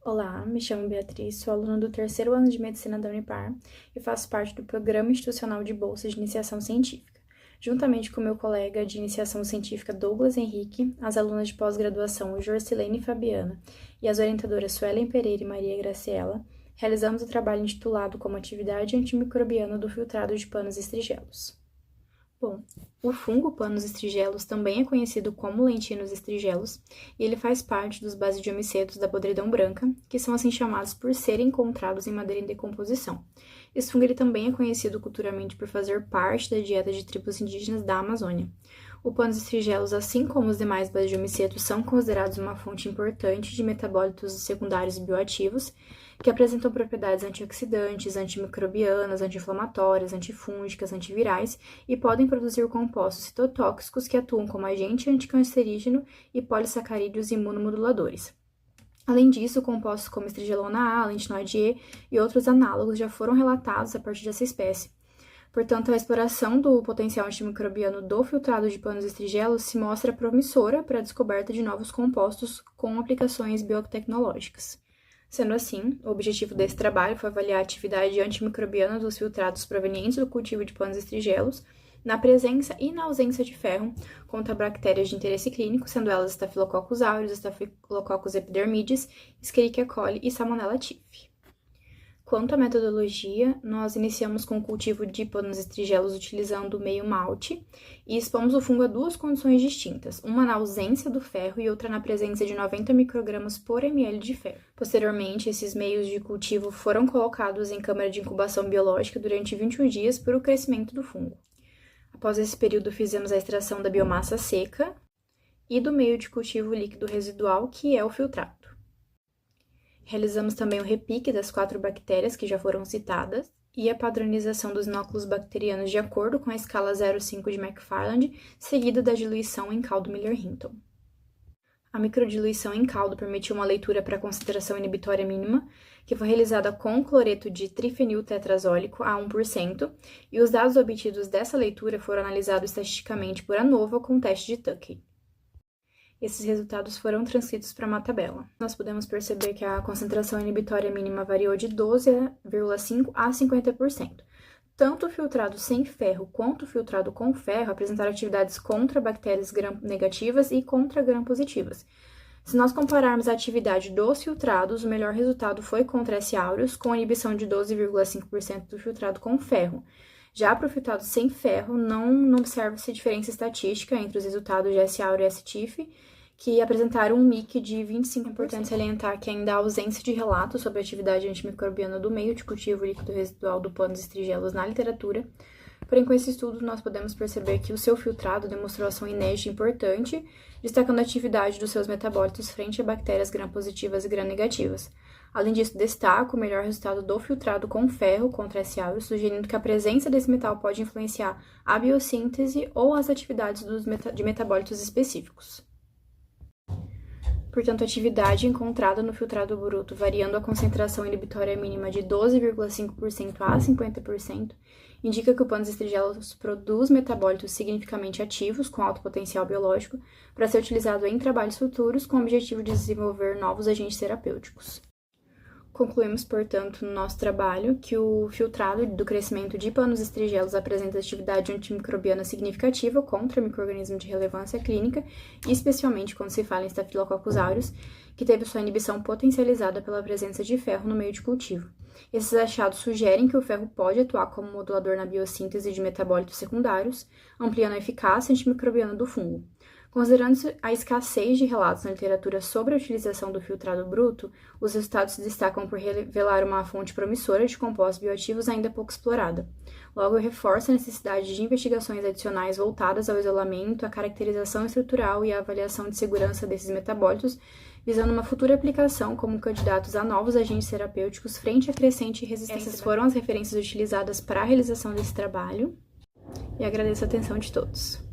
Olá, me chamo Beatriz, sou aluna do terceiro ano de Medicina da Unipar e faço parte do Programa Institucional de Bolsas de Iniciação Científica, juntamente com meu colega de Iniciação Científica Douglas Henrique, as alunas de pós-graduação Jorcilene e Fabiana e as orientadoras Suelen Pereira e Maria Graciela, realizamos o trabalho intitulado como Atividade Antimicrobiana do Filtrado de Panos Estrigelos. Bom, o fungo Panos estrigelos também é conhecido como Lentinus estrigelos e ele faz parte dos basidiomicetos da podridão branca, que são assim chamados por serem encontrados em madeira em decomposição. Esse fungo ele também é conhecido culturalmente por fazer parte da dieta de tribos indígenas da Amazônia. O Panos estrigelos, assim como os demais basidiomicetos, são considerados uma fonte importante de metabólitos secundários bioativos, que apresentam propriedades antioxidantes, antimicrobianas, anti-inflamatórias, antifúngicas, antivirais e podem produzir compostos citotóxicos que atuam como agente anticancerígeno e polissacarídeos imunomoduladores. Além disso, compostos como estrigelona A, lentinoide E e outros análogos já foram relatados a partir dessa espécie. Portanto, a exploração do potencial antimicrobiano do filtrado de panos estrigelos se mostra promissora para a descoberta de novos compostos com aplicações biotecnológicas. Sendo assim, o objetivo desse trabalho foi avaliar a atividade antimicrobiana dos filtrados provenientes do cultivo de panos estrigelos na presença e na ausência de ferro contra bactérias de interesse clínico, sendo elas Staphylococcus aureus, Staphylococcus epidermidis, Escherichia coli e Salmonella typhi. Quanto à metodologia, nós iniciamos com o cultivo de panos estrigelos utilizando o meio malte e expomos o fungo a duas condições distintas, uma na ausência do ferro e outra na presença de 90 microgramas por ml de ferro. Posteriormente, esses meios de cultivo foram colocados em câmara de incubação biológica durante 21 dias para o crescimento do fungo. Após esse período, fizemos a extração da biomassa seca e do meio de cultivo líquido residual, que é o filtrado. Realizamos também o repique das 4 bactérias que já foram citadas e a padronização dos inóculos bacterianos de acordo com a escala 0,5 de McFarland, seguida da diluição em caldo Miller-Hinton. A microdiluição em caldo permitiu uma leitura para concentração inibitória mínima, que foi realizada com cloreto de trifeniltetrazólico a 1%, e os dados obtidos dessa leitura foram analisados estatisticamente por ANOVA com o teste de Tukey. Esses resultados foram transcritos para uma tabela. Nós podemos perceber que a concentração inibitória mínima variou de 12,5% a 50%. Tanto o filtrado sem ferro quanto o filtrado com ferro apresentaram atividades contra bactérias gram-negativas e contra gram-positivas. Se nós compararmos a atividade dos filtrados, o melhor resultado foi contra S. aureus, com inibição de 12,5% do filtrado com ferro. Já para o filtrado sem ferro, não observa-se diferença estatística entre os resultados de S. aureus e S. typhi, que apresentaram um MIC de 25%. É importante salientar que ainda há ausência de relatos sobre a atividade antimicrobiana do meio de cultivo líquido residual do panos estrigelos na literatura, porém com esse estudo nós podemos perceber que o seu filtrado demonstrou ação inédita importante, destacando a atividade dos seus metabólitos frente a bactérias gram-positivas e gram-negativas. Além disso, destaca o melhor resultado do filtrado com ferro contra S. aureus, sugerindo que a presença desse metal pode influenciar a biossíntese ou as atividades de metabólitos específicos. Portanto, a atividade encontrada no filtrado bruto, variando a concentração inibitória mínima de 12,5% a 50%, indica que o panos estrigelos produz metabólitos significativamente ativos com alto potencial biológico para ser utilizado em trabalhos futuros com o objetivo de desenvolver novos agentes terapêuticos. Concluímos, portanto, no nosso trabalho que o filtrado do crescimento de panos estrigelos apresenta atividade antimicrobiana significativa contra micro-organismos de relevância clínica, e especialmente quando se fala em Staphylococcus aureus, que teve sua inibição potencializada pela presença de ferro no meio de cultivo. Esses achados sugerem que o ferro pode atuar como modulador na biossíntese de metabólitos secundários, ampliando a eficácia antimicrobiana do fungo. Considerando-se a escassez de relatos na literatura sobre a utilização do filtrado bruto, os resultados se destacam por revelar uma fonte promissora de compostos bioativos ainda pouco explorada. Logo, reforça a necessidade de investigações adicionais voltadas ao isolamento, à caracterização estrutural e à avaliação de segurança desses metabólitos, visando uma futura aplicação como candidatos a novos agentes terapêuticos frente à crescente resistência. Essas foram as referências utilizadas para a realização desse trabalho, e agradeço a atenção de todos.